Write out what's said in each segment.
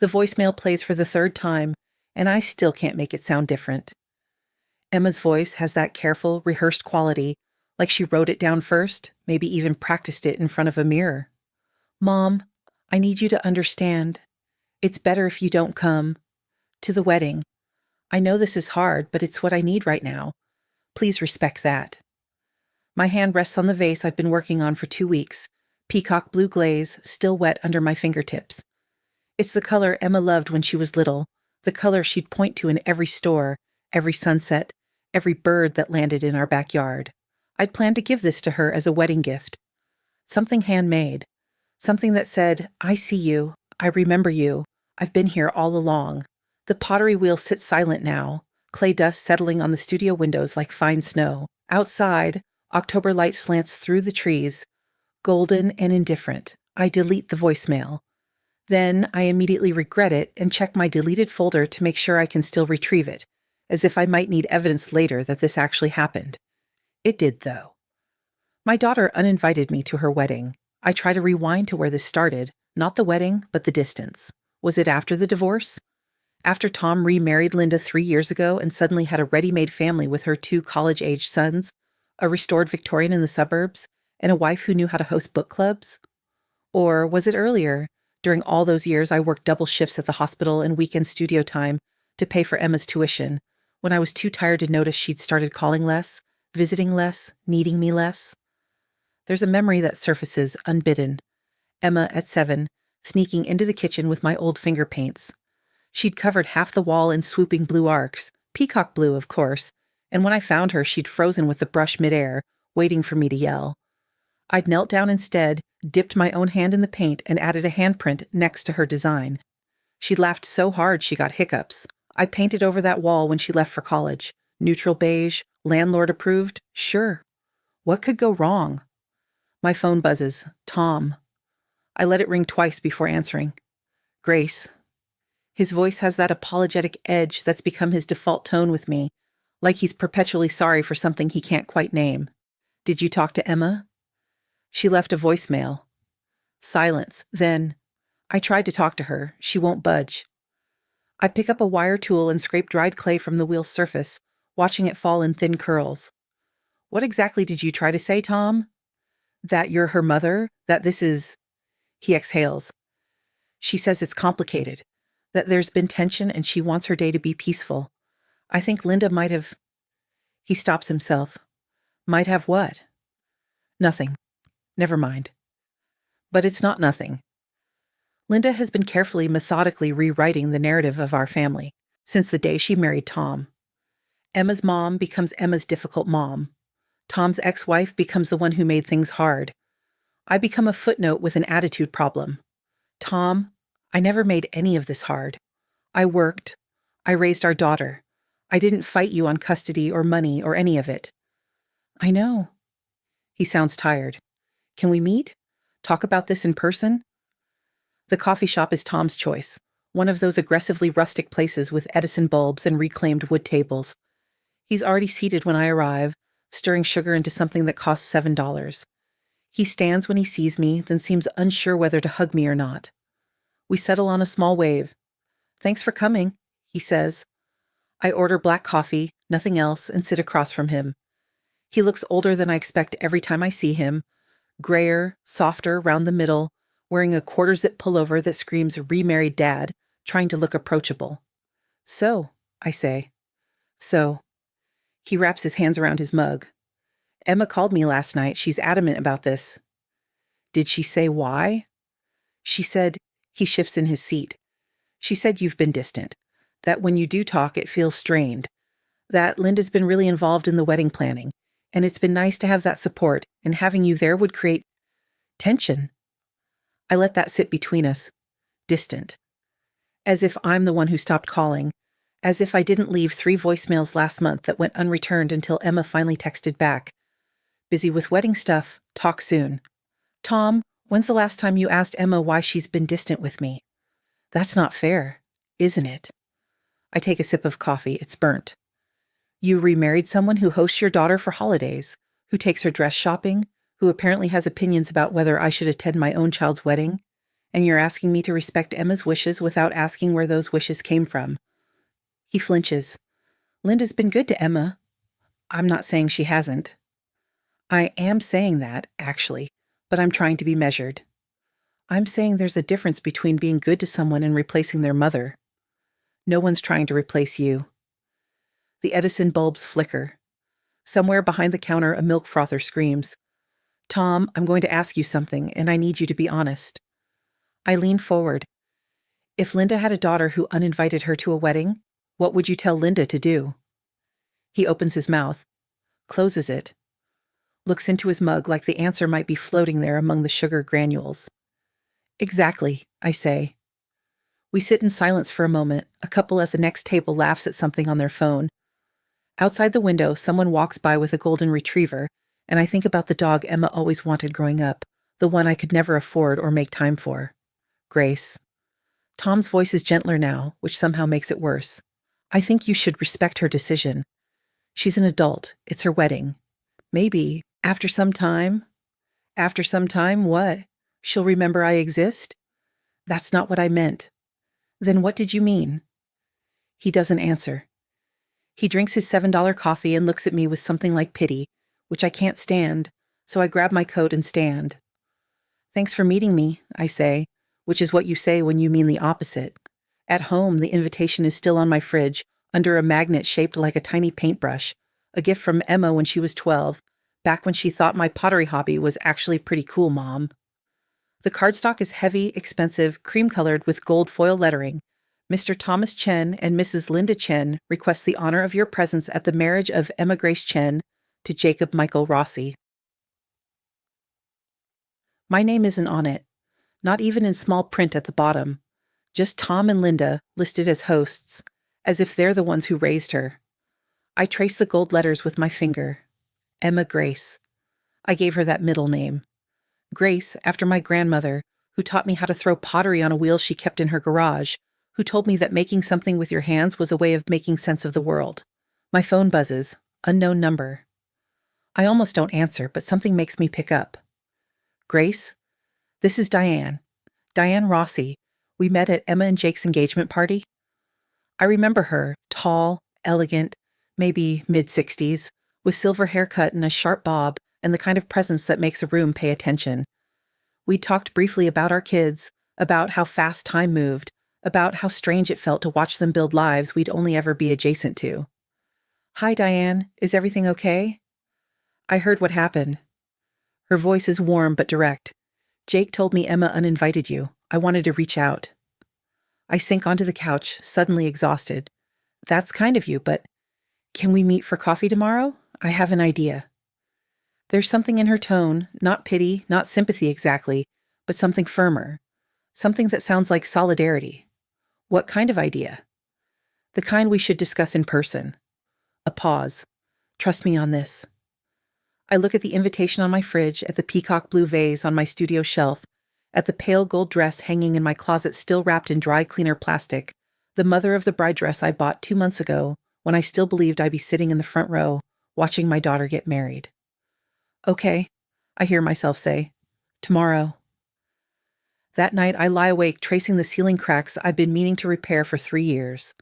The voicemail plays for the third time, and I still can't make it sound different. Emma's voice has that careful, rehearsed quality, like she wrote it down first, maybe even practiced it in front of a mirror. Mom, I need you to understand. It's better if you don't come. To the wedding. I know this is hard, but it's what I need right now. Please respect that. My hand rests on the vase I've been working on for 2 weeks, peacock blue glaze, still wet under my fingertips. It's the color Emma loved when she was little, the color she'd point to in every store, every sunset, every bird that landed in our backyard. I'd planned to give this to her as a wedding gift. Something handmade. Something that said, I see you, I remember you, I've been here all along. The pottery wheel sits silent now, clay dust settling on the studio windows like fine snow. Outside, October light slants through the trees, golden and indifferent. I delete the voicemail. Then I immediately regret it and check my deleted folder to make sure I can still retrieve it, as if I might need evidence later that this actually happened. It did, though. My daughter uninvited me to her wedding. I try to rewind to where this started, not the wedding, but the distance. Was it after the divorce? After Tom remarried Linda 3 years ago and suddenly had a ready-made family with her 2 college-age sons, a restored Victorian in the suburbs, and a wife who knew how to host book clubs? Or was it earlier? During all those years, I worked double shifts at the hospital and weekend studio time to pay for Emma's tuition, when I was too tired to notice she'd started calling less, visiting less, needing me less. There's a memory that surfaces unbidden. Emma at 7, sneaking into the kitchen with my old finger paints. She'd covered half the wall in swooping blue arcs, peacock blue, of course, and when I found her, she'd frozen with the brush midair, waiting for me to yell. I'd knelt down instead, dipped my own hand in the paint, and added a handprint next to her design. She'd laughed so hard she got hiccups. I painted over that wall when she left for college. Neutral beige, landlord approved, sure. What could go wrong? My phone buzzes. Tom. I let it ring twice before answering. Grace. His voice has that apologetic edge that's become his default tone with me, like he's perpetually sorry for something he can't quite name. Did you talk to Emma? She left a voicemail. Silence. Then, I tried to talk to her. She won't budge. I pick up a wire tool and scrape dried clay from the wheel's surface, watching it fall in thin curls. What exactly did you try to say, Tom? That you're her mother? That this is... He exhales. She says it's complicated, that there's been tension and she wants her day to be peaceful. I think Linda might have... He stops himself. Might have what? Nothing. Never mind. But it's not nothing. Linda has been carefully, methodically rewriting the narrative of our family since the day she married Tom. Emma's mom becomes Emma's difficult mom. Tom's ex-wife becomes the one who made things hard. I become a footnote with an attitude problem. Tom, I never made any of this hard. I worked. I raised our daughter. I didn't fight you on custody or money or any of it. I know. He sounds tired. Can we meet? Talk about this in person? The coffee shop is Tom's choice, one of those aggressively rustic places with Edison bulbs and reclaimed wood tables. He's already seated when I arrive, stirring sugar into something that costs $7. He stands when he sees me, then seems unsure whether to hug me or not. We settle on a small wave. Thanks for coming, he says. I order black coffee, nothing else, and sit across from him. He looks older than I expect every time I see him, grayer, softer, round the middle, wearing a quarter-zip pullover that screams remarried dad, trying to look approachable. So, I say. So. He wraps his hands around his mug. Emma called me last night. She's adamant about this. Did she say why? She said, he shifts in his seat. She said you've been distant, that when you do talk it feels strained, that Linda's been really involved in the wedding planning, and it's been nice to have that support, and having you there would create tension. I let that sit between us, distant. As if I'm the one who stopped calling, as if I didn't leave 3 voicemails last month that went unreturned until Emma finally texted back. Busy with wedding stuff, talk soon. Tom, when's the last time you asked Emma why she's been distant with me? That's not fair, isn't it? I take a sip of coffee, it's burnt. You remarried someone who hosts your daughter for holidays, who takes her dress shopping, who apparently has opinions about whether I should attend my own child's wedding, And you're asking me to respect Emma's wishes without asking where those wishes came from. He flinches. Linda's been good to Emma. I'm not saying she hasn't. I am saying that, actually, but I'm trying to be measured. I'm saying there's a difference between being good to someone and replacing their mother. No one's trying to replace you. The Edison bulbs flicker. Somewhere behind the counter, a milk frother screams, "Tom, I'm going to ask you something, and I need you to be honest." I lean forward. If Linda had a daughter who uninvited her to a wedding, what would you tell Linda to do? He opens his mouth, closes it, looks into his mug like the answer might be floating there among the sugar granules. Exactly, I say. We sit in silence for a moment. A couple at the next table laughs at something on their phone. Outside the window, someone walks by with a golden retriever, and I think about the dog Emma always wanted growing up, the one I could never afford or make time for. Grace. Tom's voice is gentler now, which somehow makes it worse. I think you should respect her decision. She's an adult. It's her wedding. Maybe, after some time... After some time, what? She'll remember I exist? That's not what I meant. Then what did you mean? He doesn't answer. He drinks his $7 coffee and looks at me with something like pity, which I can't stand, so I grab my coat and stand. Thanks for meeting me, I say, which is what you say when you mean the opposite. At home, the invitation is still on my fridge, under a magnet shaped like a tiny paintbrush, a gift from Emma when she was 12, back when she thought my pottery hobby was actually pretty cool, Mom. The cardstock is heavy, expensive, cream-colored with gold foil lettering. Mr. Thomas Chen and Mrs. Linda Chen request the honor of your presence at the marriage of Emma Grace Chen to Jacob Michael Rossi. My name isn't on it, not even in small print at the bottom. Just Tom and Linda listed as hosts, as if they're the ones who raised her. I trace the gold letters with my finger. Emma Grace. I gave her that middle name. Grace, after my grandmother, who taught me how to throw pottery on a wheel she kept in her garage, who told me that making something with your hands was a way of making sense of the world. My phone buzzes. Unknown number. I almost don't answer, but something makes me pick up. Grace, this is Diane. Diane Rossi. We met at Emma and Jake's engagement party. I remember her, tall, elegant, maybe mid-60s, with silver haircut and a sharp bob and the kind of presence that makes a room pay attention. We talked briefly about our kids, about how fast time moved, about how strange it felt to watch them build lives we'd only ever be adjacent to. Hi, Diane. Is everything okay? I heard what happened. Her voice is warm but direct. Jake told me Emma uninvited you. I wanted to reach out. I sink onto the couch, suddenly exhausted. That's kind of you, but can we meet for coffee tomorrow? I have an idea. There's something in her tone, not pity, not sympathy exactly, but something firmer. Something that sounds like solidarity. What kind of idea? The kind we should discuss in person. A pause. Trust me on this. I look at the invitation on my fridge, at the peacock blue vase on my studio shelf, at the pale gold dress hanging in my closet still wrapped in dry cleaner plastic, the mother of the bride dress I bought 2 months ago when I still believed I'd be sitting in the front row watching my daughter get married. Okay, I hear myself say. Tomorrow. That night I lie awake tracing the ceiling cracks I've been meaning to repair for 3 years.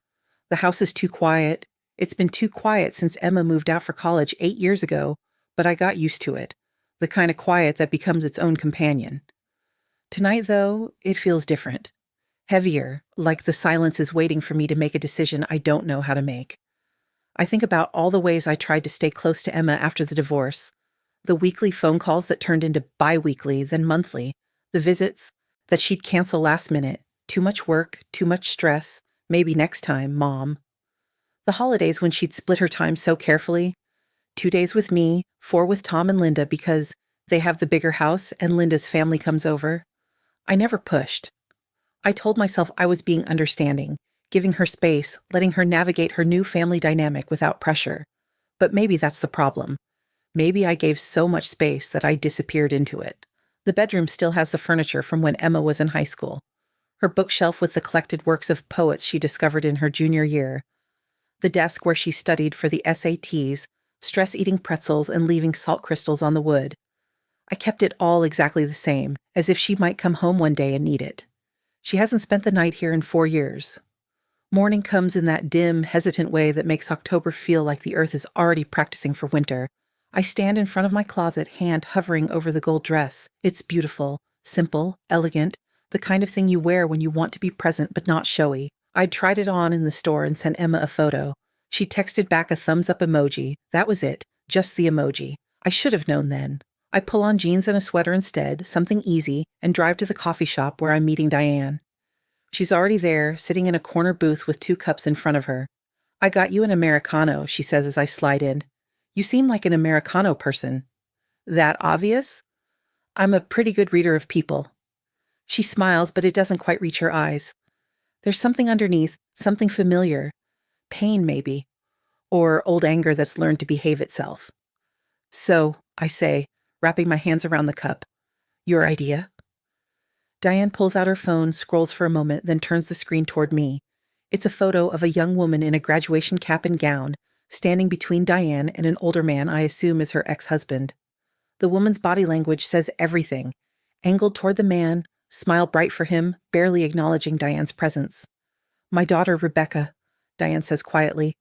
The house is too quiet. It's been too quiet since Emma moved out for college 8 years ago, but I got used to it, the kind of quiet that becomes its own companion. Tonight, though, it feels different. Heavier, like the silence is waiting for me to make a decision I don't know how to make. I think about all the ways I tried to stay close to Emma after the divorce, the weekly phone calls that turned into bi-weekly, then monthly, the visits that she'd cancel last minute, too much work, too much stress, maybe next time, Mom. The holidays when she'd split her time so carefully, 2 days with me, 4 with Tom and Linda because they have the bigger house and Linda's family comes over. I never pushed. I told myself I was being understanding, giving her space, letting her navigate her new family dynamic without pressure. But maybe that's the problem. Maybe I gave so much space that I disappeared into it. The bedroom still has the furniture from when Emma was in high school. Her bookshelf with the collected works of poets she discovered in her junior year. The desk where she studied for the SATs, stress-eating pretzels and leaving salt crystals on the wood. I kept it all exactly the same, as if she might come home one day and need it. She hasn't spent the night here in 4 years. Morning comes in that dim, hesitant way that makes October feel like the earth is already practicing for winter. I stand in front of my closet, hand hovering over the gold dress. It's beautiful, simple, elegant, the kind of thing you wear when you want to be present but not showy. I'd tried it on in the store and sent Emma a photo. She texted back a thumbs-up emoji. That was it, just the emoji. I should have known then. I pull on jeans and a sweater instead, something easy, and drive to the coffee shop where I'm meeting Diane. She's already there, sitting in a corner booth with 2 cups in front of her. "I got you an Americano," she says as I slide in. "You seem like an Americano person." "That obvious?" "I'm a pretty good reader of people." She smiles, but it doesn't quite reach her eyes. There's something underneath, something familiar. Pain, maybe. Or old anger that's learned to behave itself. "So," I say, wrapping my hands around the cup, "your idea?" Diane pulls out her phone, scrolls for a moment, then turns the screen toward me. It's a photo of a young woman in a graduation cap and gown, standing between Diane and an older man I assume is her ex-husband. The woman's body language says everything. Angled toward the man, smile bright for him, barely acknowledging Diane's presence. "My daughter, Rebecca," Diane says quietly.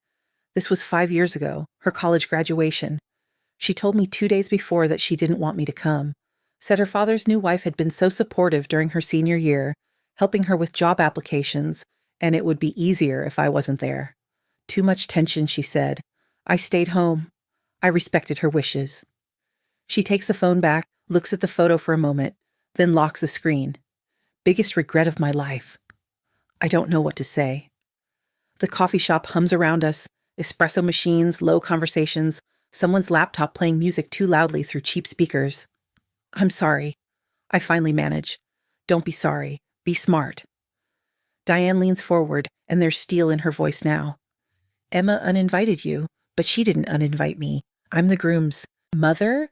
"This was 5 years ago, her college graduation. She told me 2 days before that she didn't want me to come. Said her father's new wife had been so supportive during her senior year, helping her with job applications, and it would be easier if I wasn't there. Too much tension, she said. I stayed home. I respected her wishes." She takes the phone back, looks at the photo for a moment, then locks the screen. Biggest regret of my life. I don't know what to say. The coffee shop hums around us, espresso machines, low conversations, someone's laptop playing music too loudly through cheap speakers. "I'm sorry." I finally manage. "Don't be sorry. Be smart." Diane leans forward, and there's steel in her voice now. "Emma uninvited you, but she didn't uninvite me. I'm the groom's mother?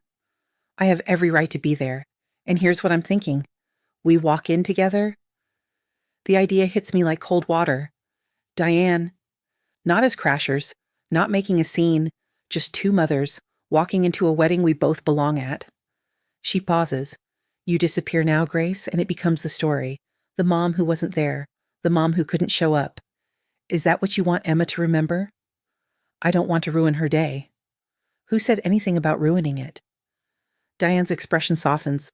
I have every right to be there. And here's what I'm thinking. We walk in together?" The idea hits me like cold water. Diane, not as crashers, not making a scene, just 2 mothers, walking into a wedding we both belong at. She pauses. "You disappear now, Grace, and it becomes the story. The mom who wasn't there. The mom who couldn't show up. Is that what you want Emma to remember?" "I don't want to ruin her day." "Who said anything about ruining it?" Diane's expression softens.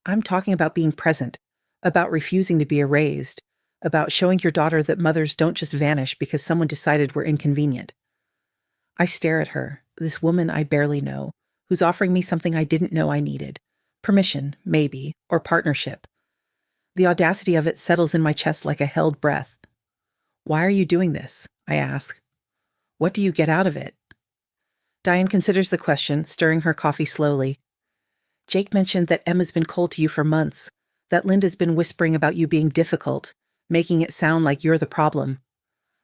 "I'm talking about being present, about refusing to be erased, about showing your daughter that mothers don't just vanish because someone decided we're inconvenient." I stare at her, this woman I barely know, who's offering me something I didn't know I needed. Permission, maybe, or partnership. The audacity of it settles in my chest like a held breath. "Why are you doing this?" I ask. "What do you get out of it?" Diane considers the question, stirring her coffee slowly. "Jake mentioned that Emma's been cold to you for months, that Linda's been whispering about you being difficult, making it sound like you're the problem.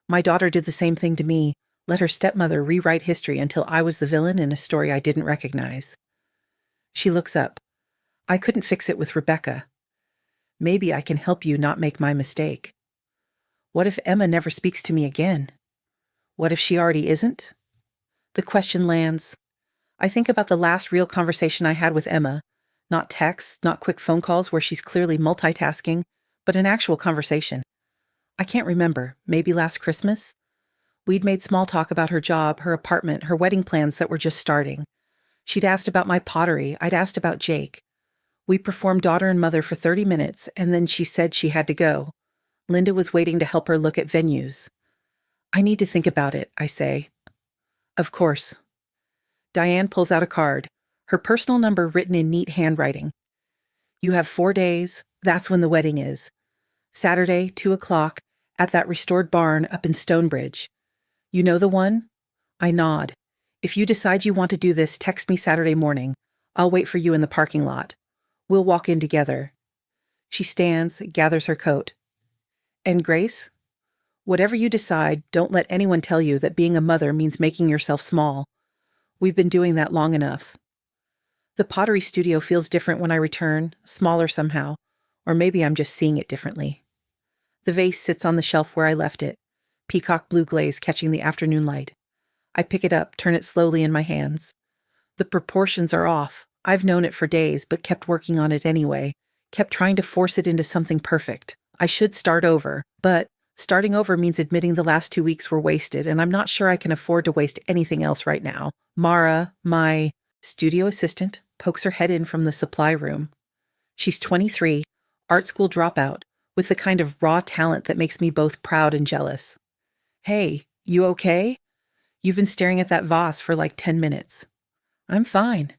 My daughter did the same thing to me, let her stepmother rewrite history until I was the villain in a story I didn't recognize." She looks up. "I couldn't fix it with Rebecca. Maybe I can help you not make my mistake. What if Emma never speaks to me again? What if she already isn't?" The question lands. I think about the last real conversation I had with Emma. Not texts, not quick phone calls where she's clearly multitasking, but an actual conversation. I can't remember, maybe last Christmas? We'd made small talk about her job, her apartment, her wedding plans that were just starting. She'd asked about my pottery, I'd asked about Jake. We performed daughter and mother for 30 minutes, and then she said she had to go. Linda was waiting to help her look at venues. "I need to think about it," I say. "Of course." Diane pulls out a card, her personal number written in neat handwriting. "You have 4 days, that's when the wedding is. Saturday, 2 o'clock, at that restored barn up in Stonebridge. You know the one?" I nod. "If you decide you want to do this, text me Saturday morning. I'll wait for you in the parking lot. We'll walk in together." She stands, gathers her coat. "And Grace? Whatever you decide, don't let anyone tell you that being a mother means making yourself small. We've been doing that long enough." The pottery studio feels different when I return, smaller somehow, or maybe I'm just seeing it differently. The vase sits on the shelf where I left it, peacock blue glaze catching the afternoon light. I pick it up, turn it slowly in my hands. The proportions are off. I've known it for days, but kept working on it anyway, Kept trying to force it into something perfect. I should start over, but starting over means admitting the last 2 weeks were wasted, and I'm not sure I can afford to waste anything else right now. Mara, my studio assistant, pokes her head in from the supply room. She's 23, art school dropout, with the kind of raw talent that makes me both proud and jealous. Hey, you okay? You've been staring at that vase for like 10 minutes. I'm fine.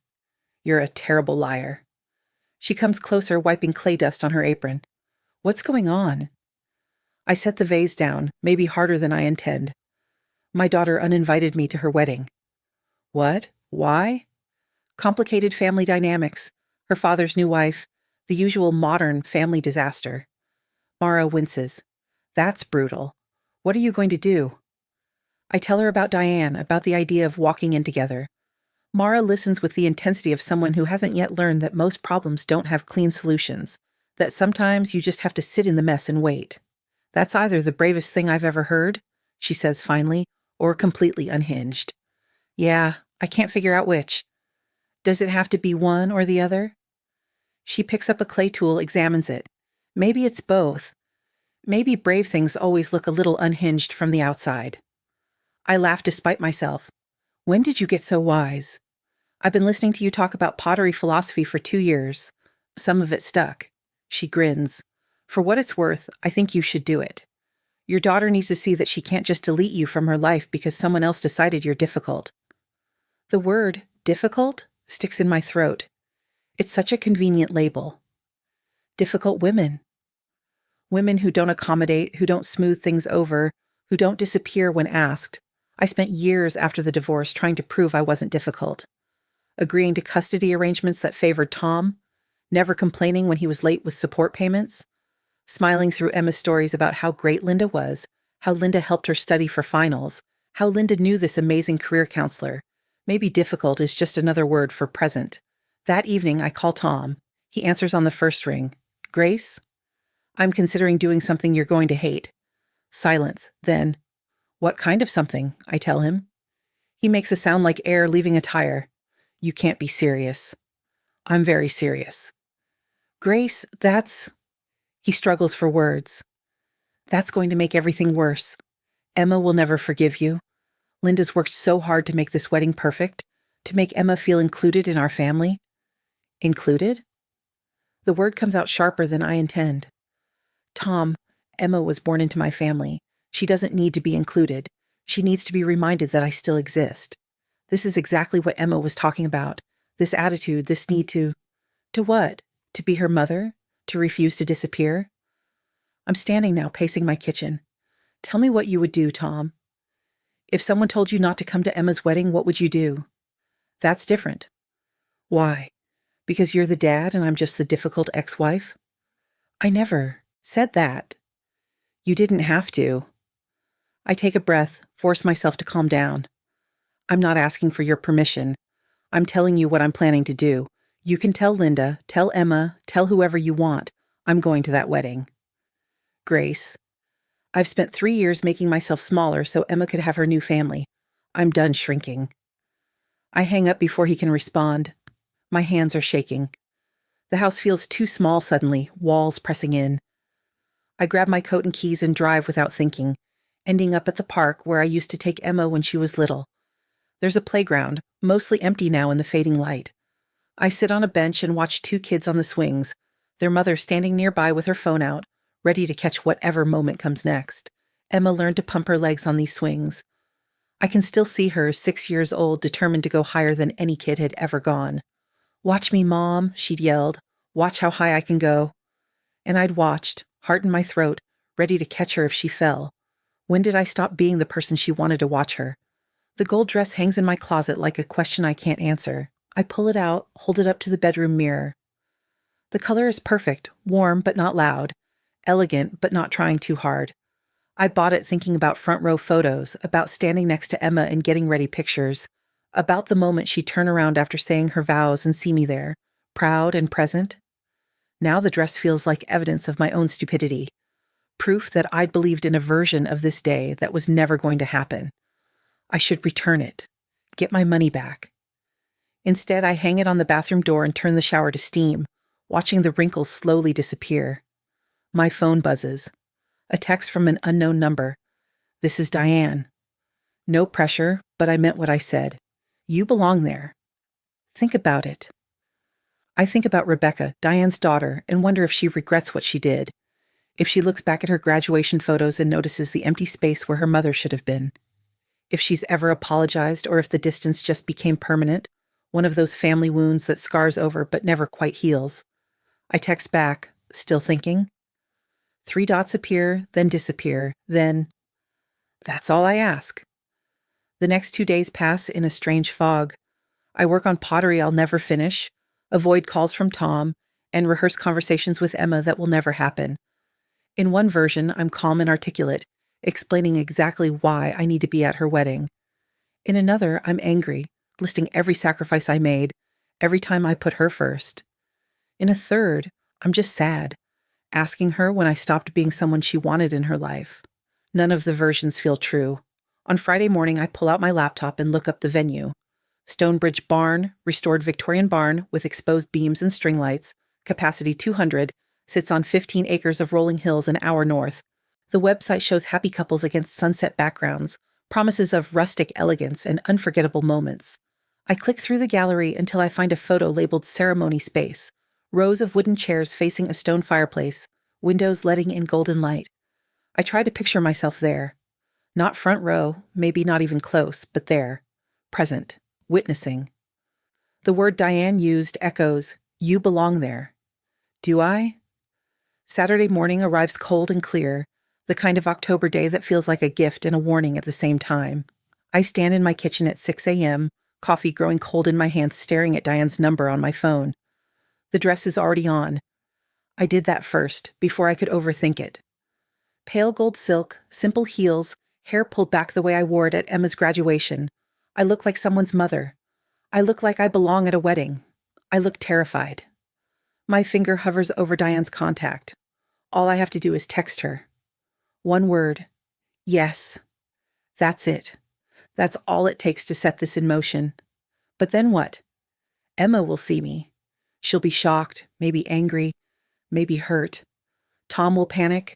You're a terrible liar. She comes closer, wiping clay dust on her apron. What's going on? I set the vase down, maybe harder than I intend. My daughter uninvited me to her wedding. What? Why? Complicated family dynamics. Her father's new wife. The usual modern family disaster. Mara winces. That's brutal. What are you going to do? I tell her about Diane, about the idea of walking in together. Mara listens with the intensity of someone who hasn't yet learned that most problems don't have clean solutions, that sometimes you just have to sit in the mess and wait. That's either the bravest thing I've ever heard, she says finally, or completely unhinged. Yeah, I can't figure out which. Does it have to be one or the other? She picks up a clay tool, examines it. Maybe it's both. Maybe brave things always look a little unhinged from the outside. I laugh despite myself. When did you get so wise? I've been listening to you talk about pottery philosophy for 2 years. Some of it stuck. She grins. For what it's worth, I think you should do it. Your daughter needs to see that she can't just delete you from her life because someone else decided you're difficult. The word, difficult, sticks in my throat. It's such a convenient label. Difficult women. Women who don't accommodate, who don't smooth things over, who don't disappear when asked. I spent years after the divorce trying to prove I wasn't difficult. Agreeing to custody arrangements that favored Tom, never complaining when he was late with support payments, smiling through Emma's stories about how great Linda was, how Linda helped her study for finals, how Linda knew this amazing career counselor. Maybe difficult is just another word for present. That evening, I call Tom. He answers on the first ring. Grace? I'm considering doing something you're going to hate. Silence. Then, what kind of something? I tell him. He makes a sound like air leaving a tire. You can't be serious. I'm very serious. Grace, that's... He struggles for words. That's going to make everything worse. Emma will never forgive you. Linda's worked so hard to make this wedding perfect, to make Emma feel included in our family. Included? The word comes out sharper than I intend. Tom, Emma was born into my family. She doesn't need to be included. She needs to be reminded that I still exist. This is exactly what Emma was talking about. This attitude, this need to... To what? To be her mother? To refuse to disappear? I'm standing now, pacing my kitchen. Tell me what you would do, Tom. If someone told you not to come to Emma's wedding, what would you do? That's different. Why? Because you're the dad and I'm just the difficult ex-wife? I never said that. You didn't have to. I take a breath, force myself to calm down. I'm not asking for your permission. I'm telling you what I'm planning to do. You can tell Linda, tell Emma, tell whoever you want. I'm going to that wedding. Grace. I've spent 3 years making myself smaller so Emma could have her new family. I'm done shrinking. I hang up before he can respond. My hands are shaking. The house feels too small suddenly, walls pressing in. I grab my coat and keys and drive without thinking, ending up at the park where I used to take Emma when she was little. There's a playground, mostly empty now in the fading light. I sit on a bench and watch 2 kids on the swings, their mother standing nearby with her phone out, ready to catch whatever moment comes next. Emma learned to pump her legs on these swings. I can still see her, 6 years old, determined to go higher than any kid had ever gone. Watch me, Mom, she'd yelled. Watch how high I can go. And I'd watched, heart in my throat, ready to catch her if she fell. When did I stop being the person she wanted to watch her? The gold dress hangs in my closet like a question I can't answer. I pull it out, hold it up to the bedroom mirror. The color is perfect, warm but not loud, elegant but not trying too hard. I bought it thinking about front row photos, about standing next to Emma and getting ready pictures, about the moment she'd turn around after saying her vows and see me there, proud and present. Now the dress feels like evidence of my own stupidity, proof that I'd believed in a version of this day that was never going to happen. I should return it, get my money back. Instead, I hang it on the bathroom door and turn the shower to steam, watching the wrinkles slowly disappear. My phone buzzes. A text from an unknown number. This is Diane. No pressure, but I meant what I said. You belong there. Think about it. I think about Rebecca, Diane's daughter, and wonder if she regrets what she did. If she looks back at her graduation photos and notices the empty space where her mother should have been. If she's ever apologized or if the distance just became permanent, one of those family wounds that scars over but never quite heals. I text back, still thinking. 3 dots appear, then disappear, then... That's all I ask. The next 2 days pass in a strange fog. I work on pottery I'll never finish, avoid calls from Tom, and rehearse conversations with Emma that will never happen. In one version, I'm calm and articulate, explaining exactly why I need to be at her wedding. In another, I'm angry, listing every sacrifice I made, every time I put her first. In a third, I'm just sad, asking her when I stopped being someone she wanted in her life. None of the versions feel true. On Friday morning, I pull out my laptop and look up the venue. Stonebridge Barn, restored Victorian barn with exposed beams and string lights, capacity 200, sits on 15 acres of rolling hills an hour north. The website shows happy couples against sunset backgrounds, promises of rustic elegance and unforgettable moments. I click through the gallery until I find a photo labeled Ceremony Space, rows of wooden chairs facing a stone fireplace, windows letting in golden light. I try to picture myself there. Not front row, maybe not even close, but there, present, witnessing. The word Diane used echoes, "You belong there." Do I? Saturday morning arrives cold and clear, the kind of October day that feels like a gift and a warning at the same time. I stand in my kitchen at 6 a.m., coffee growing cold in my hands, staring at Diane's number on my phone. The dress is already on. I did that first, before I could overthink it. Pale gold silk, simple heels, hair pulled back the way I wore it at Emma's graduation. I look like someone's mother. I look like I belong at a wedding. I look terrified. My finger hovers over Diane's contact. All I have to do is text her. One word. Yes. That's it. That's all it takes to set this in motion. But then what? Emma will see me. She'll be shocked, maybe angry, maybe hurt. Tom will panic.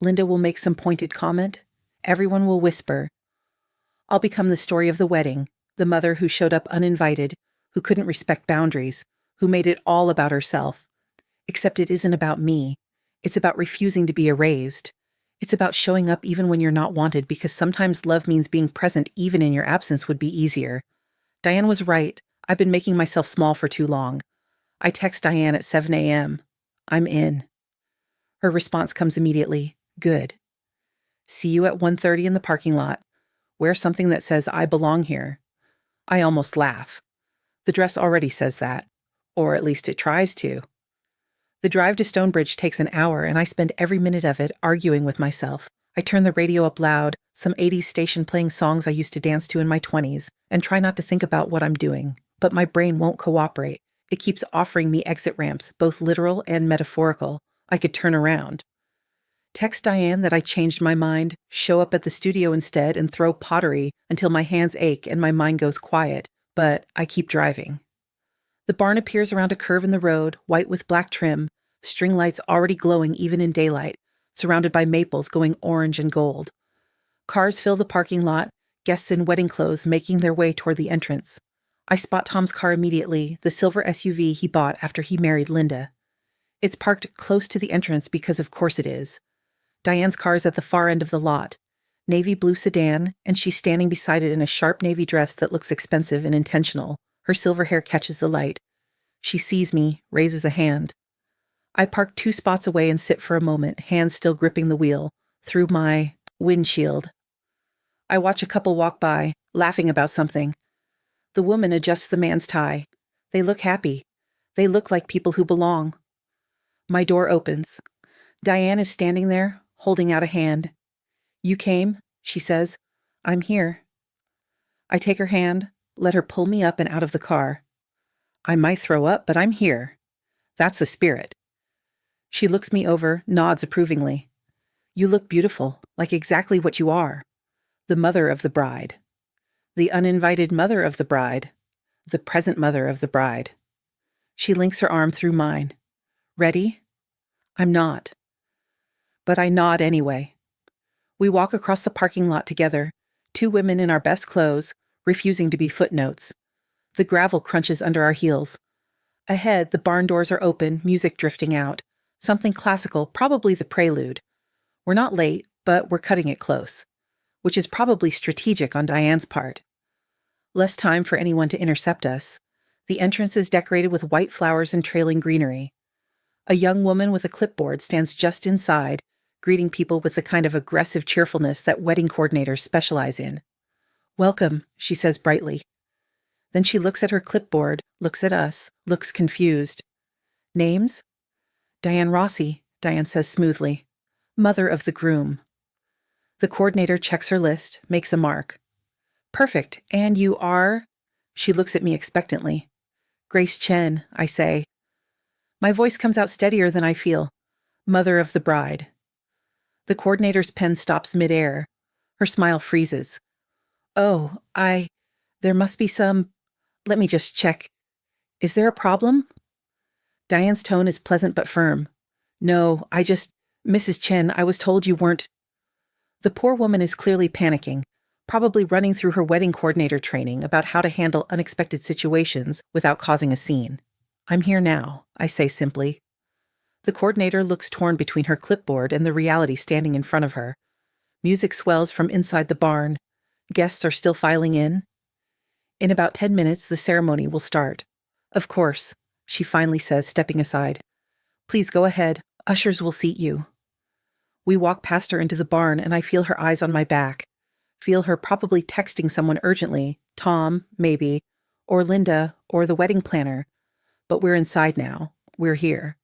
Linda will make some pointed comment. Everyone will whisper. I'll become the story of the wedding, the mother who showed up uninvited, who couldn't respect boundaries, who made it all about herself. Except it isn't about me. It's about refusing to be erased. It's about showing up even when you're not wanted, because sometimes love means being present even in your absence would be easier. Diane was right. I've been making myself small for too long. I text Diane at 7 a.m. I'm in. Her response comes immediately. Good. See you at 1:30 in the parking lot. Wear something that says I belong here. I almost laugh. The dress already says that. Or at least it tries to. The drive to Stonebridge takes an hour, and I spend every minute of it arguing with myself. I turn the radio up loud, some 80s station playing songs I used to dance to in my 20s, and try not to think about what I'm doing. But my brain won't cooperate. It keeps offering me exit ramps, both literal and metaphorical. I could turn around. Text Diane that I changed my mind, show up at the studio instead, and throw pottery until my hands ache and my mind goes quiet, but I keep driving. The barn appears around a curve in the road, white with black trim, string lights already glowing even in daylight, surrounded by maples going orange and gold. Cars fill the parking lot, guests in wedding clothes making their way toward the entrance. I spot Tom's car immediately, the silver SUV he bought after he married Linda. It's parked close to the entrance because of course it is. Diane's car is at the far end of the lot, navy blue sedan, and she's standing beside it in a sharp navy dress that looks expensive and intentional. Her silver hair catches the light. She sees me, raises a hand. I park 2 spots away and sit for a moment, hands still gripping the wheel, through my windshield. I watch a couple walk by, laughing about something. The woman adjusts the man's tie. They look happy. They look like people who belong. My door opens. Diane is standing there, holding out a hand. You came, she says. I'm here. I take her hand, let her pull me up and out of the car. I might throw up, but I'm here. That's the spirit. She looks me over, nods approvingly. You look beautiful, like exactly what you are. The mother of the bride. The uninvited mother of the bride. The present mother of the bride. She links her arm through mine. Ready? I'm not. But I nod anyway. We walk across the parking lot together, two women in our best clothes, refusing to be footnotes. The gravel crunches under our heels. Ahead, the barn doors are open, music drifting out. Something classical, probably the prelude. We're not late, but we're cutting it close, which is probably strategic on Diane's part. Less time for anyone to intercept us. The entrance is decorated with white flowers and trailing greenery. A young woman with a clipboard stands just inside, greeting people with the kind of aggressive cheerfulness that wedding coordinators specialize in. "Welcome," she says brightly. Then she looks at her clipboard, looks at us, looks confused. "Names?" "Diane Rossi," Diane says smoothly. "Mother of the groom." The coordinator checks her list, makes a mark. "Perfect. And you are?" She looks at me expectantly. "Grace Chen," I say. My voice comes out steadier than I feel. "Mother of the bride." The coordinator's pen stops midair. Her smile freezes. "Oh, there must be some. Let me just check. Is there a problem?" Diane's tone is pleasant but firm. "No, Mrs. Chen, I was told you weren't." The poor woman is clearly panicking, probably running through her wedding coordinator training about how to handle unexpected situations without causing a scene. "I'm here now," I say simply. The coordinator looks torn between her clipboard and the reality standing in front of her. Music swells from inside the barn. Guests are still filing in. In about 10 minutes, the ceremony will start. "Of course," she finally says, stepping aside. "Please go ahead. Ushers will seat you." We walk past her into the barn, and I feel her eyes on my back. Feel her probably texting someone urgently, Tom, maybe, or Linda, or the wedding planner. But we're inside now. We're here.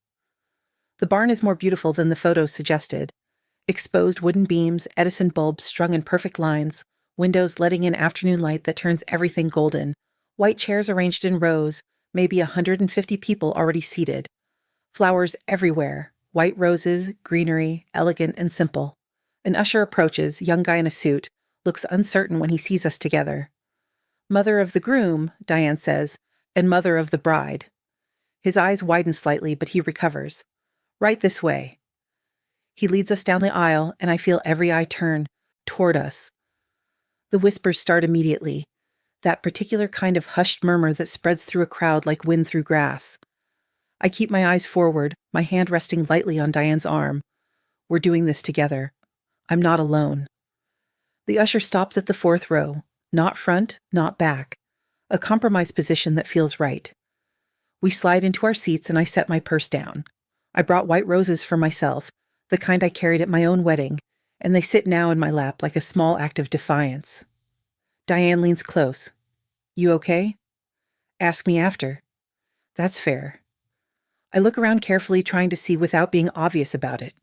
The barn is more beautiful than the photos suggested. Exposed wooden beams, Edison bulbs strung in perfect lines, windows letting in afternoon light that turns everything golden, white chairs arranged in rows, maybe 150 people already seated. Flowers everywhere, white roses, greenery, elegant and simple. An usher approaches, young guy in a suit, looks uncertain when he sees us together. "Mother of the groom," Diane says, "and mother of the bride." His eyes widen slightly, but he recovers. "Right this way." He leads us down the aisle, and I feel every eye turn toward us. The whispers start immediately, that particular kind of hushed murmur that spreads through a crowd like wind through grass. I keep my eyes forward, my hand resting lightly on Diane's arm. We're doing this together. I'm not alone. The usher stops at the fourth row, not front, not back, a compromise position that feels right. We slide into our seats and I set my purse down. I brought white roses for myself, the kind I carried at my own wedding, and they sit now in my lap like a small act of defiance. Diane leans close. "You okay?" "Ask me after." "That's fair." I look around carefully, trying to see without being obvious about it.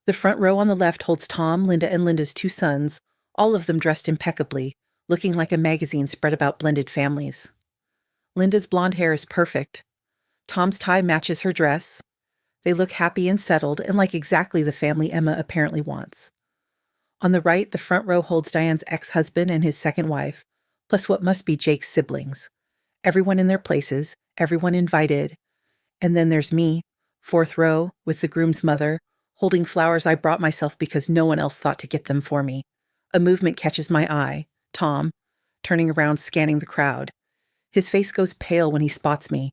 The front row on the left holds Tom, Linda, and Linda's two sons, all of them dressed impeccably, looking like a magazine spread about blended families. Linda's blonde hair is perfect. Tom's tie matches her dress. They look happy and settled and like exactly the family Emma apparently wants. On the right, the front row holds Diane's ex-husband and his second wife, plus what must be Jake's siblings. Everyone in their places, everyone invited. And then there's me, fourth row, with the groom's mother, holding flowers I brought myself because no one else thought to get them for me. A movement catches my eye. Tom, turning around, scanning the crowd. His face goes pale when he spots me.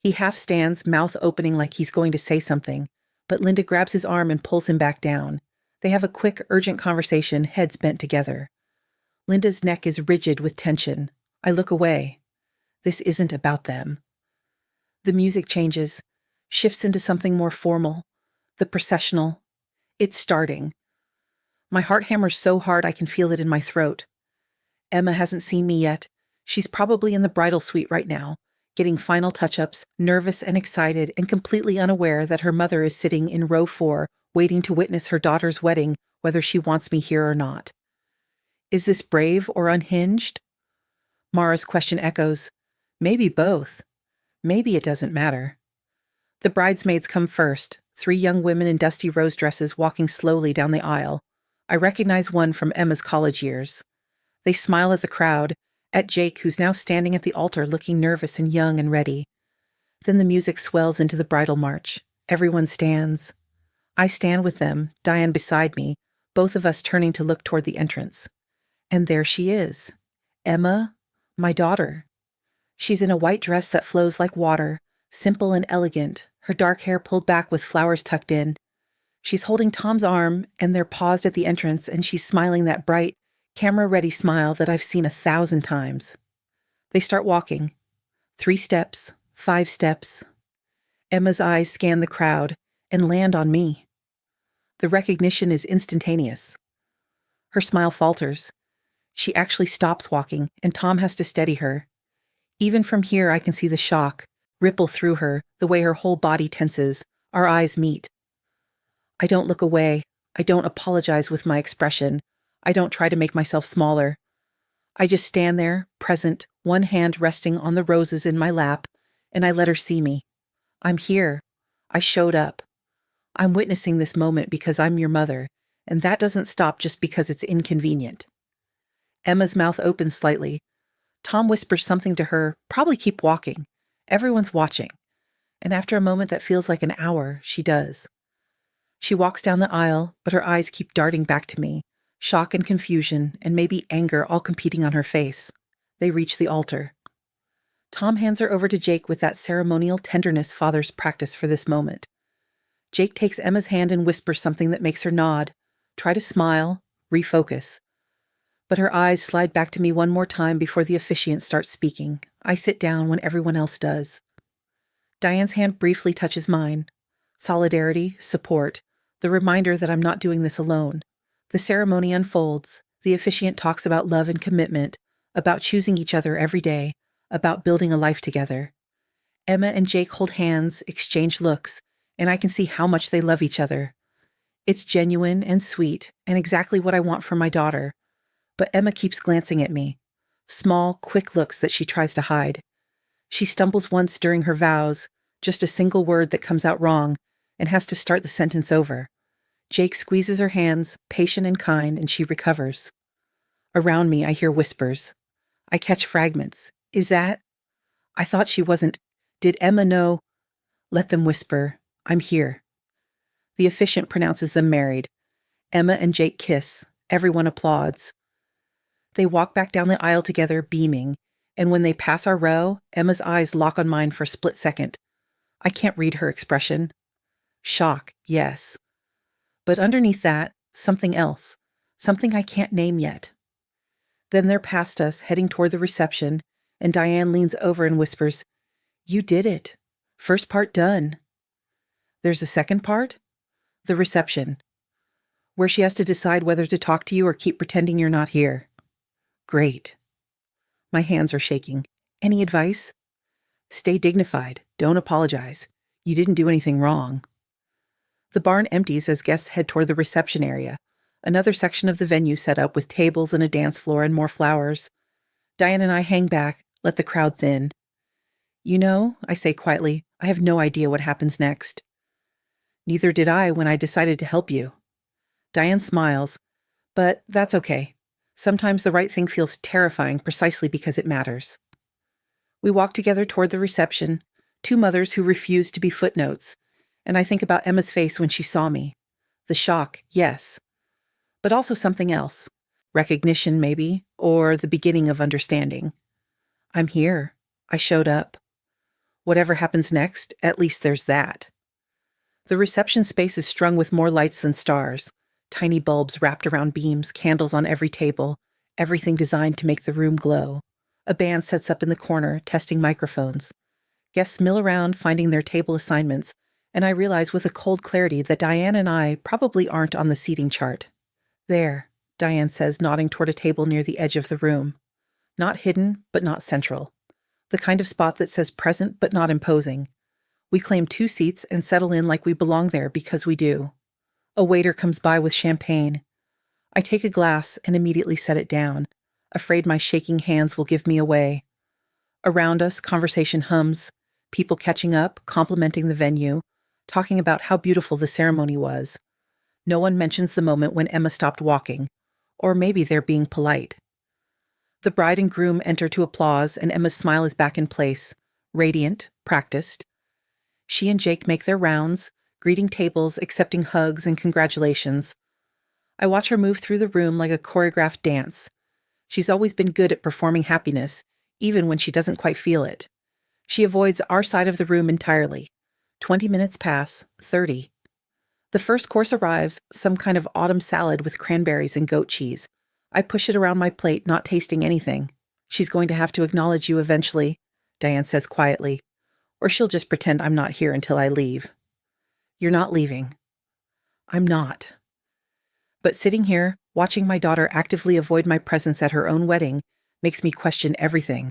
He half stands, mouth opening like he's going to say something, but Linda grabs his arm and pulls him back down. They have a quick, urgent conversation, heads bent together. Linda's neck is rigid with tension. I look away. This isn't about them. The music changes, shifts into something more formal, the processional. It's starting. My heart hammers so hard I can feel it in my throat. Emma hasn't seen me yet. She's probably in the bridal suite right now, getting final touch-ups, nervous and excited and completely unaware that her mother is sitting in row 4, waiting to witness her daughter's wedding, whether she wants me here or not. Is this brave or unhinged? Mara's question echoes. Maybe both. Maybe it doesn't matter. The bridesmaids come first, 3 young women in dusty rose dresses walking slowly down the aisle. I recognize one from Emma's college years. They smile at the crowd, at Jake, who's now standing at the altar looking nervous and young and ready. Then the music swells into the bridal march. Everyone stands. I stand with them, Diane beside me, both of us turning to look toward the entrance. And there she is. Emma, my daughter. She's in a white dress that flows like water, simple and elegant, her dark hair pulled back with flowers tucked in. She's holding Tom's arm, and they're paused at the entrance, and she's smiling that bright, camera-ready smile that I've seen 1,000 times. They start walking. 3 steps, 5 steps. Emma's eyes scan the crowd and land on me. The recognition is instantaneous. Her smile falters. She actually stops walking, and Tom has to steady her. Even from here, I can see the shock ripple through her, the way her whole body tenses. Our eyes meet. I don't look away. I don't apologize with my expression. I don't try to make myself smaller. I just stand there, present, one hand resting on the roses in my lap, and I let her see me. I'm here. I showed up. I'm witnessing this moment because I'm your mother, and that doesn't stop just because it's inconvenient. Emma's mouth opens slightly. Tom whispers something to her, probably keep walking. Everyone's watching. And after a moment that feels like an hour, she does. She walks down the aisle, but her eyes keep darting back to me, shock and confusion, and maybe anger all competing on her face. They reach the altar. Tom hands her over to Jake with that ceremonial tenderness fathers practice for this moment. Jake takes Emma's hand and whispers something that makes her nod, try to smile, refocus. But her eyes slide back to me one more time before the officiant starts speaking. I sit down when everyone else does. Diane's hand briefly touches mine. Solidarity, support, the reminder that I'm not doing this alone. The ceremony unfolds. The officiant talks about love and commitment, about choosing each other every day, about building a life together. Emma and Jake hold hands, exchange looks, and I can see how much they love each other. It's genuine and sweet, and exactly what I want for my daughter. But Emma keeps glancing at me. Small, quick looks that she tries to hide. She stumbles once during her vows, just a single word that comes out wrong, and has to start the sentence over. Jake squeezes her hands, patient and kind, and she recovers. Around me, I hear whispers. I catch fragments. Is that? I thought she wasn't. Did Emma know? Let them whisper. I'm here. The officiant pronounces them married. Emma and Jake kiss. Everyone applauds. They walk back down the aisle together, beaming, and when they pass our row, Emma's eyes lock on mine for a split second. I can't read her expression. Shock, yes. But underneath that, something else. Something I can't name yet. Then they're past us, heading toward the reception, and Diane leans over and whispers, "You did it. First part done." There's a second part? The reception, where she has to decide whether to talk to you or keep pretending you're not here. Great. My hands are shaking. Any advice? Stay dignified. Don't apologize. You didn't do anything wrong. The barn empties as guests head toward the reception area, another section of the venue set up with tables and a dance floor and more flowers. Diane and I hang back, let the crowd thin. You know, I say quietly, I have no idea what happens next. Neither did I when I decided to help you. Diane smiles, but that's okay. Sometimes the right thing feels terrifying precisely because it matters. We walk together toward the reception, two mothers who refuse to be footnotes, and I think about Emma's face when she saw me. The shock, yes, but also something else. Recognition, maybe, or the beginning of understanding. I'm here. I showed up. Whatever happens next, at least there's that. The reception space is strung with more lights than stars. Tiny bulbs wrapped around beams, candles on every table, everything designed to make the room glow. A band sets up in the corner, testing microphones. Guests mill around, finding their table assignments, and I realize with a cold clarity that Diane and I probably aren't on the seating chart. There, Diane says, nodding toward a table near the edge of the room. Not hidden, but not central. The kind of spot that says present, but not imposing. We claim 2 seats and settle in like we belong there because we do. A waiter comes by with champagne. I take a glass and immediately set it down, afraid my shaking hands will give me away. Around us, conversation hums, people catching up, complimenting the venue, talking about how beautiful the ceremony was. No one mentions the moment when Emma stopped walking, or maybe they're being polite. The bride and groom enter to applause, and Emma's smile is back in place, radiant, practiced. She and Jake make their rounds, greeting tables, accepting hugs and congratulations. I watch her move through the room like a choreographed dance. She's always been good at performing happiness, even when she doesn't quite feel it. She avoids our side of the room entirely. 20 minutes pass, 30. The first course arrives, some kind of autumn salad with cranberries and goat cheese. I push it around my plate, not tasting anything. She's going to have to acknowledge you eventually, Diane says quietly, or she'll just pretend I'm not here until I leave. You're not leaving. I'm not. But sitting here, watching my daughter actively avoid my presence at her own wedding, makes me question everything.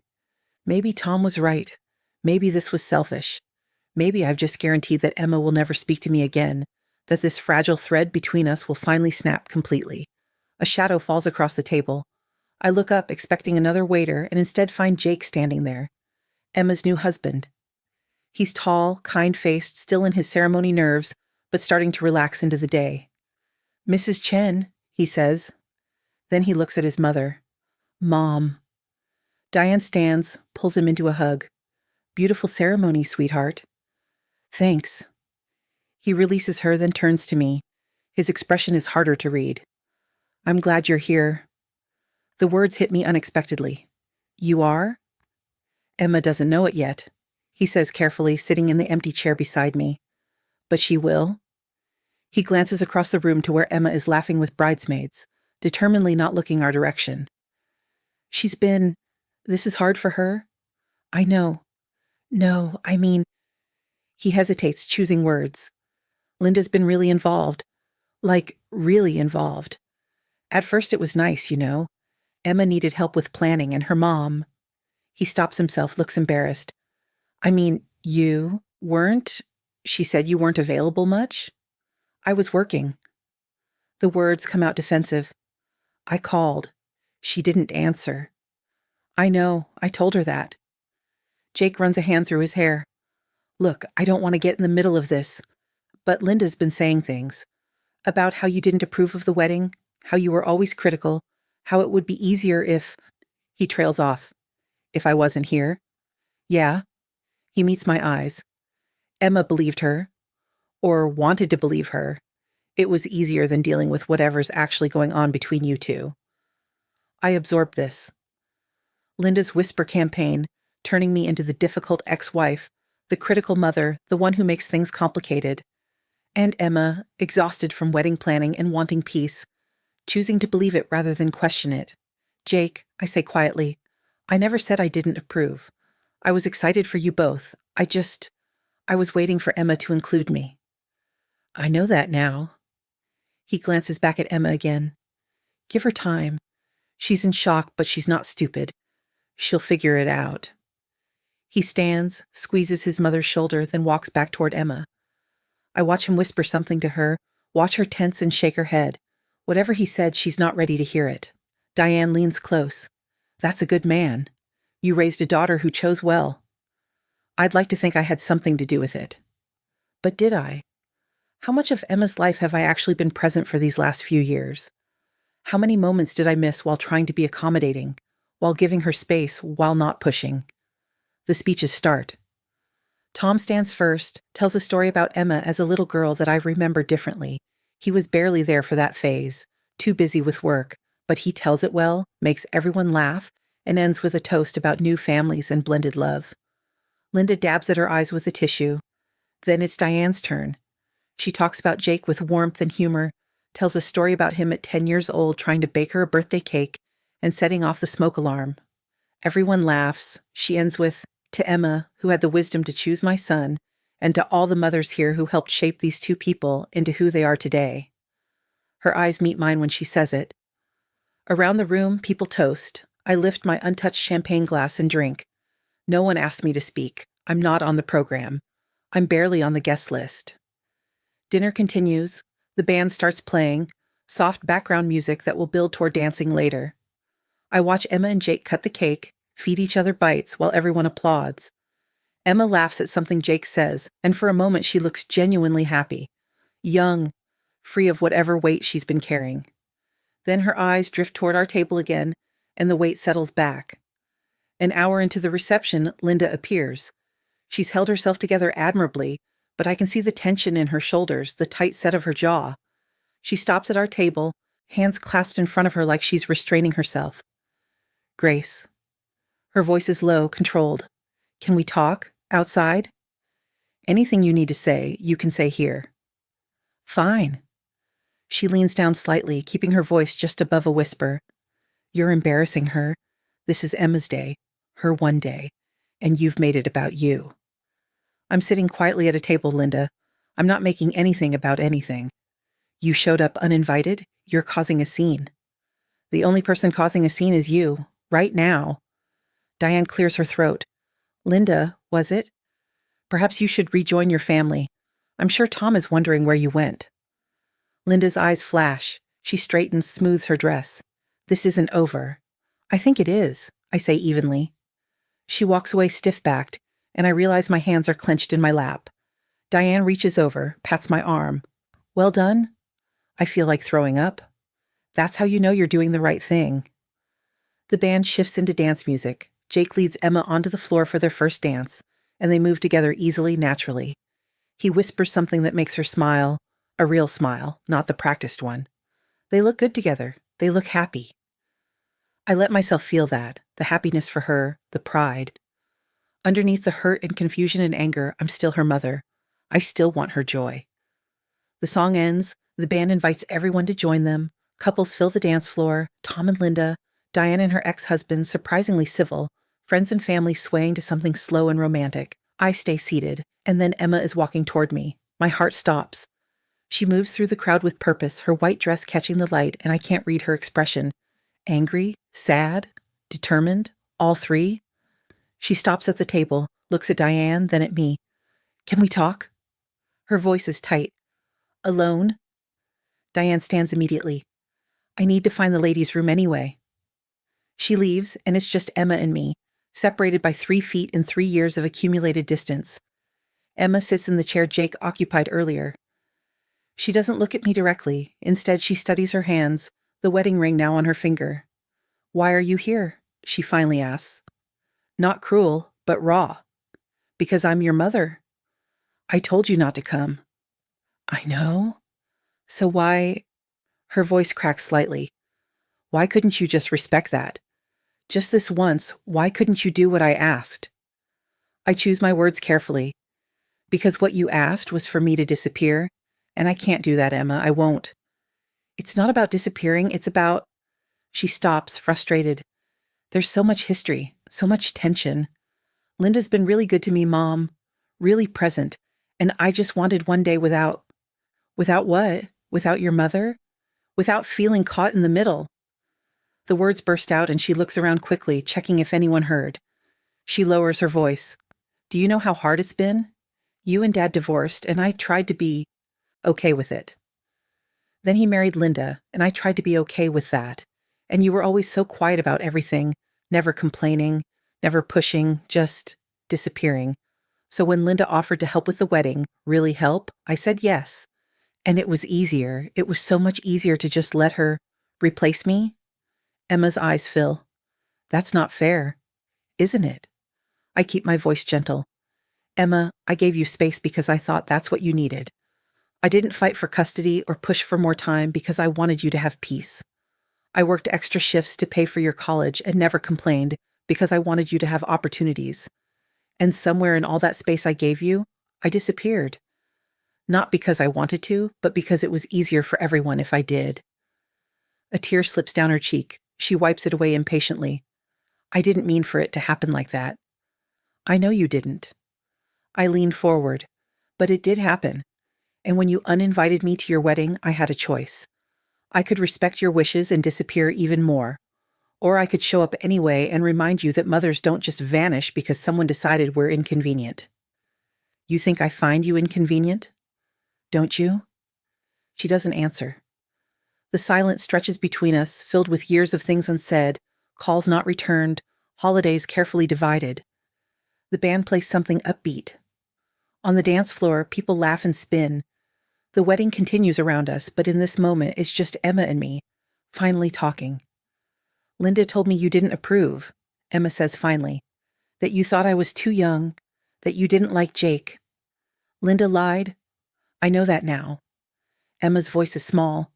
Maybe Tom was right. Maybe this was selfish. Maybe I've just guaranteed that Emma will never speak to me again, that this fragile thread between us will finally snap completely. A shadow falls across the table. I look up, expecting another waiter, and instead find Jake standing there. Emma's new husband. He's tall, kind-faced, still in his ceremony nerves, but starting to relax into the day. Mrs. Chen, he says. Then he looks at his mother. Mom. Diane stands, pulls him into a hug. Beautiful ceremony, sweetheart. Thanks. He releases her, then turns to me. His expression is harder to read. I'm glad you're here. The words hit me unexpectedly. You are? Emma doesn't know it yet, he says carefully, sitting in the empty chair beside me. But she will? He glances across the room to where Emma is laughing with bridesmaids, determinedly not looking our direction. This is hard for her? I know. No, I mean... He hesitates, choosing words. Linda's been really involved. Like, really involved. At first it was nice, you know. Emma needed help with planning, and her mom... He stops himself, looks embarrassed. I mean, you weren't... She said you weren't available much? I was working. The words come out defensive. I called. She didn't answer. I know, I told her that. Jake runs a hand through his hair. Look, I don't want to get in the middle of this, but Linda's been saying things about how you didn't approve of the wedding, how you were always critical, how it would be easier if... He trails off. If I wasn't here? Yeah. He meets my eyes. Emma believed her, or wanted to believe her. It was easier than dealing with whatever's actually going on between you two. I absorbed this. Linda's whisper campaign, turning me into the difficult ex-wife, the critical mother, the one who makes things complicated. And Emma, exhausted from wedding planning and wanting peace, choosing to believe it rather than question it. Jake, I say quietly, I never said I didn't approve. I was excited for you both. I was waiting for Emma to include me. I know that now. He glances back at Emma again. Give her time. She's in shock, but she's not stupid. She'll figure it out. He stands, squeezes his mother's shoulder, then walks back toward Emma. I watch him whisper something to her, watch her tense and shake her head. Whatever he said, she's not ready to hear it. Diane leans close. That's a good man. You raised a daughter who chose well. I'd like to think I had something to do with it. But did I? How much of Emma's life have I actually been present for these last few years? How many moments did I miss while trying to be accommodating, while giving her space, while not pushing? The speeches start. Tom stands first, tells a story about Emma as a little girl that I remember differently. He was barely there for that phase, too busy with work, but he tells it well, makes everyone laugh, and ends with a toast about new families and blended love. Linda dabs at her eyes with a tissue. Then it's Diane's turn. She talks about Jake with warmth and humor, tells a story about him at 10 years old trying to bake her a birthday cake and setting off the smoke alarm. Everyone laughs. She ends with, to Emma, who had the wisdom to choose my son, and to all the mothers here who helped shape these two people into who they are today. Her eyes meet mine when she says it. Around the room, people toast. I lift my untouched champagne glass and drink. No one asks me to speak. I'm not on the program. I'm barely on the guest list. Dinner continues. The band starts playing, soft background music that will build toward dancing later. I watch Emma and Jake cut the cake, feed each other bites while everyone applauds. Emma laughs at something Jake says, and for a moment she looks genuinely happy. Young, free of whatever weight she's been carrying. Then her eyes drift toward our table again, and the weight settles back. An hour into the reception, Linda appears. She's held herself together admirably, but I can see the tension in her shoulders, the tight set of her jaw. She stops at our table, hands clasped in front of her like she's restraining herself. Grace. Her voice is low, controlled. Can we talk? Outside? Anything you need to say, you can say here. Fine. She leans down slightly, keeping her voice just above a whisper. You're embarrassing her. This is Emma's day, her one day, and you've made it about you. I'm sitting quietly at a table, Linda. I'm not making anything about anything. You showed up uninvited. You're causing a scene. The only person causing a scene is you, right now. Diane clears her throat. Linda, was it? Perhaps you should rejoin your family. I'm sure Tom is wondering where you went. Linda's eyes flash. She straightens, smooths her dress. This isn't over. I think it is, I say evenly. She walks away stiff-backed, and I realize my hands are clenched in my lap. Diane reaches over, pats my arm. Well done? I feel like throwing up. That's how you know you're doing the right thing. The band shifts into dance music. Jake leads Emma onto the floor for their first dance, and they move together easily, naturally. He whispers something that makes her smile, a real smile, not the practiced one. They look good together. They look happy. I let myself feel that, the happiness for her, the pride. Underneath the hurt and confusion and anger, I'm still her mother. I still want her joy. The song ends, the band invites everyone to join them, couples fill the dance floor, Tom and Linda, Diane and her ex-husband surprisingly civil, friends and family swaying to something slow and romantic. I stay seated, and then Emma is walking toward me. My heart stops. She moves through the crowd with purpose, her white dress catching the light, and I can't read her expression. Angry, sad, determined, all three. She stops at the table, looks at Diane, then at me. Can we talk? Her voice is tight. Alone? Diane stands immediately. I need to find the ladies' room anyway. She leaves, and it's just Emma and me, separated by 3 feet and 3 years of accumulated distance. Emma sits in the chair Jake occupied earlier. She doesn't look at me directly. Instead, she studies her hands, the wedding ring now on her finger. Why are you here? She finally asks. Not cruel, but raw. Because I'm your mother. I told you not to come. I know. So why? Her voice cracks slightly. Why couldn't you just respect that? Just this once, why couldn't you do what I asked? I choose my words carefully. Because what you asked was for me to disappear, and I can't do that, Emma. I won't. It's not about disappearing, it's about... She stops, frustrated. There's so much history, so much tension. Linda's been really good to me, Mom. Really present. And I just wanted one day without... Without what? Without your mother? Without feeling caught in the middle. The words burst out and she looks around quickly, checking if anyone heard. She lowers her voice. Do you know how hard it's been? You and Dad divorced, and I tried to be okay with it. Then he married Linda, and I tried to be okay with that. And you were always so quiet about everything, never complaining, never pushing, just disappearing. So when Linda offered to help with the wedding, really help, I said yes. And it was easier. It was so much easier to just let her replace me. Emma's eyes fill. That's not fair, isn't it? I keep my voice gentle. Emma, I gave you space because I thought that's what you needed. I didn't fight for custody or push for more time because I wanted you to have peace. I worked extra shifts to pay for your college and never complained because I wanted you to have opportunities. And somewhere in all that space I gave you, I disappeared. Not because I wanted to, but because it was easier for everyone if I did. A tear slips down her cheek. She wipes it away impatiently. I didn't mean for it to happen like that. I know you didn't. I leaned forward. But it did happen. And when you uninvited me to your wedding, I had a choice. I could respect your wishes and disappear even more. Or I could show up anyway and remind you that mothers don't just vanish because someone decided we're inconvenient. You think I find you inconvenient? Don't you? She doesn't answer. The silence stretches between us, filled with years of things unsaid, calls not returned, holidays carefully divided. The band plays something upbeat. On the dance floor, people laugh and spin. The wedding continues around us, but in this moment, it's just Emma and me, finally talking. Linda told me you didn't approve, Emma says finally, that you thought I was too young, that you didn't like Jake. Linda lied. I know that now. Emma's voice is small.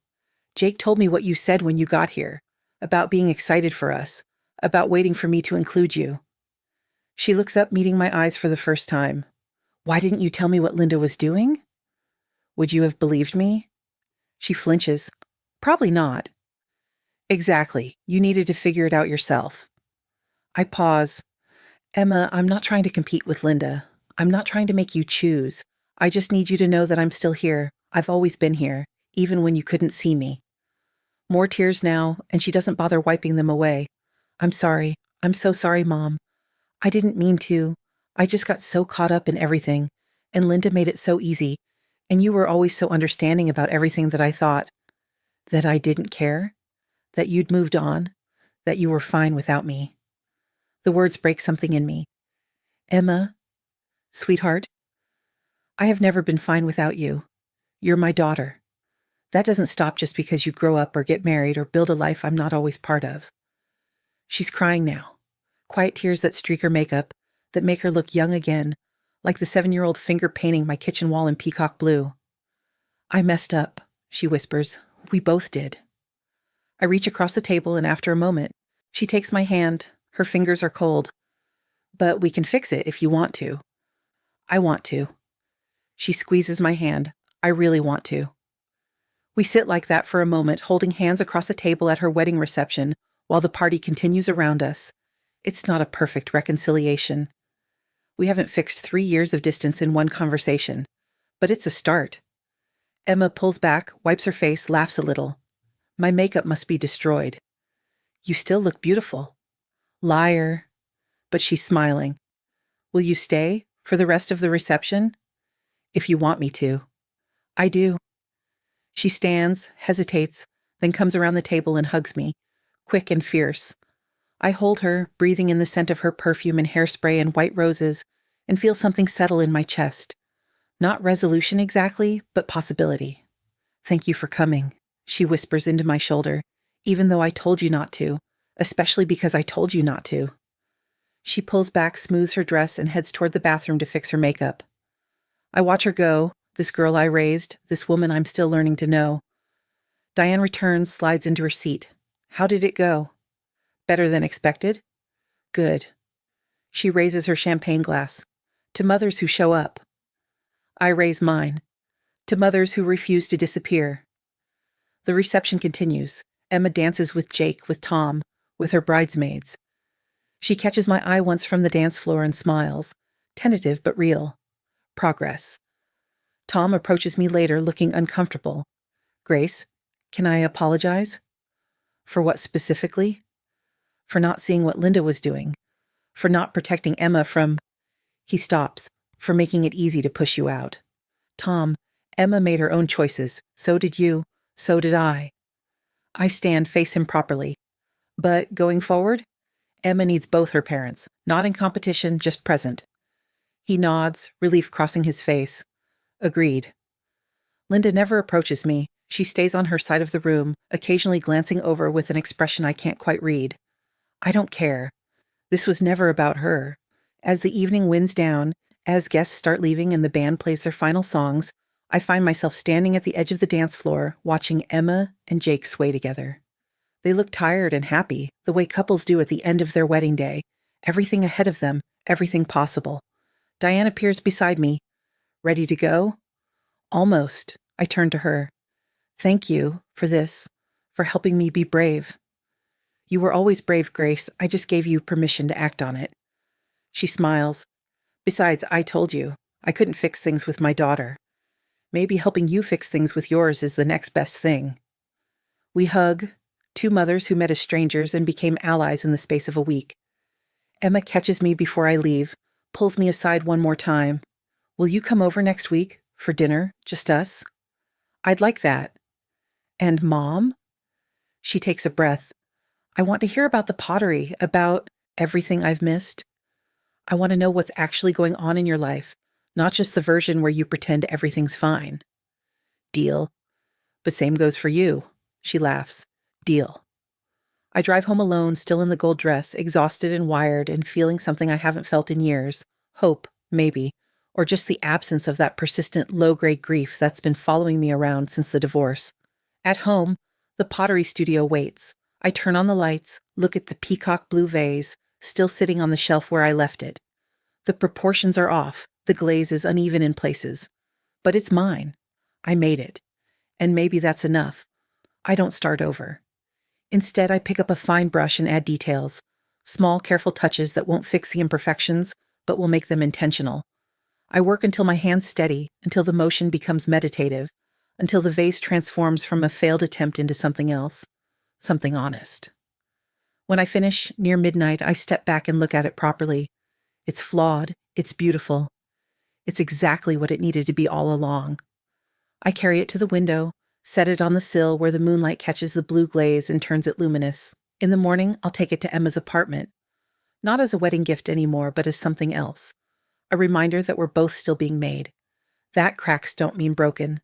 Jake told me what you said when you got here, about being excited for us, about waiting for me to include you. She looks up, meeting my eyes for the first time. Why didn't you tell me what Linda was doing? Would you have believed me? She flinches. Probably not. Exactly. You needed to figure it out yourself. I pause. Emma, I'm not trying to compete with Linda. I'm not trying to make you choose. I just need you to know that I'm still here. I've always been here, even when you couldn't see me. More tears now, and she doesn't bother wiping them away. I'm sorry. I'm so sorry, Mom. I didn't mean to. I just got so caught up in everything, and Linda made it so easy, and you were always so understanding about everything that I thought. That I didn't care? That you'd moved on? That you were fine without me? The words break something in me. Emma, sweetheart, I have never been fine without you. You're my daughter. That doesn't stop just because you grow up or get married or build a life I'm not always part of. She's crying now. Quiet tears that streak her makeup, that make her look young again, like the 7-year-old finger painting my kitchen wall in peacock blue. I messed up, she whispers. We both did. I reach across the table, and after a moment, she takes my hand. Her fingers are cold. But we can fix it if you want to. I want to. She squeezes my hand. I really want to. We sit like that for a moment, holding hands across a table at her wedding reception while the party continues around us. It's not a perfect reconciliation. We haven't fixed 3 years of distance in one conversation, but it's a start. Emma pulls back, wipes her face, laughs a little. My makeup must be destroyed. You still look beautiful. Liar. But she's smiling. Will you stay for the rest of the reception? If you want me to. I do. She stands, hesitates, then comes around the table and hugs me, quick and fierce. I hold her, breathing in the scent of her perfume and hairspray and white roses, and feel something settle in my chest. Not resolution exactly, but possibility. Thank you for coming, she whispers into my shoulder, even though I told you not to, especially because I told you not to. She pulls back, smooths her dress, and heads toward the bathroom to fix her makeup. I watch her go, this girl I raised, this woman I'm still learning to know. Diane returns, slides into her seat. How did it go? Better than expected? Good. She raises her champagne glass. To mothers who show up. I raise mine. To mothers who refuse to disappear. The reception continues. Emma dances with Jake, with Tom, with her bridesmaids. She catches my eye once from the dance floor and smiles. Tentative but real. Progress. Tom approaches me later, looking uncomfortable. Grace, can I apologize? For what specifically? For not seeing what Linda was doing. For not protecting Emma from... He stops. For making it easy to push you out. Tom, Emma made her own choices. So did you. So did I. I stand, face him properly. But going forward, Emma needs both her parents. Not in competition, just present. He nods, relief crossing his face. Agreed. Linda never approaches me. She stays on her side of the room, occasionally glancing over with an expression I can't quite read. I don't care. This was never about her. As the evening winds down, as guests start leaving and the band plays their final songs, I find myself standing at the edge of the dance floor, watching Emma and Jake sway together. They look tired and happy, the way couples do at the end of their wedding day. Everything ahead of them, everything possible. Diane appears beside me. Ready to go? Almost. I turn to her. Thank you for this, for helping me be brave. You were always brave, Grace. I just gave you permission to act on it. She smiles. Besides, I told you, I couldn't fix things with my daughter. Maybe helping you fix things with yours is the next best thing. We hug, two mothers who met as strangers and became allies in the space of a week. Emma catches me before I leave, pulls me aside one more time. Will you come over next week, for dinner, just us? I'd like that. And Mom? She takes a breath. I want to hear about the pottery, about everything I've missed. I want to know what's actually going on in your life, not just the version where you pretend everything's fine. Deal. But same goes for you. She laughs. Deal. I drive home alone, still in the gold dress, exhausted and wired and feeling something I haven't felt in years. Hope, maybe, or just the absence of that persistent low-grade grief that's been following me around since the divorce. At home, the pottery studio waits. I turn on the lights, look at the peacock blue vase, still sitting on the shelf where I left it. The proportions are off, the glaze is uneven in places. But it's mine. I made it. And maybe that's enough. I don't start over. Instead, I pick up a fine brush and add details. Small, careful touches that won't fix the imperfections, but will make them intentional. I work until my hands steady, until the motion becomes meditative, until the vase transforms from a failed attempt into something else, something honest. When I finish, near midnight, I step back and look at it properly. It's flawed, it's beautiful. It's exactly what it needed to be all along. I carry it to the window, set it on the sill where the moonlight catches the blue glaze and turns it luminous. In the morning, I'll take it to Emma's apartment. Not as a wedding gift anymore, but as something else. A reminder that we're both still being made. That cracks don't mean broken.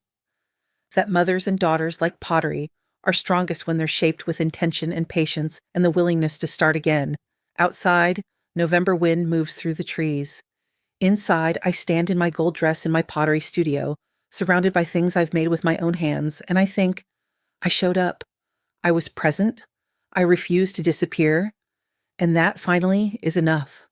That mothers and daughters, like pottery, are strongest when they're shaped with intention and patience and the willingness to start again. Outside, November wind moves through the trees. Inside, I stand in my gold dress in my pottery studio, surrounded by things I've made with my own hands, and I think, I showed up. I was present. I refused to disappear. And that, finally, is enough.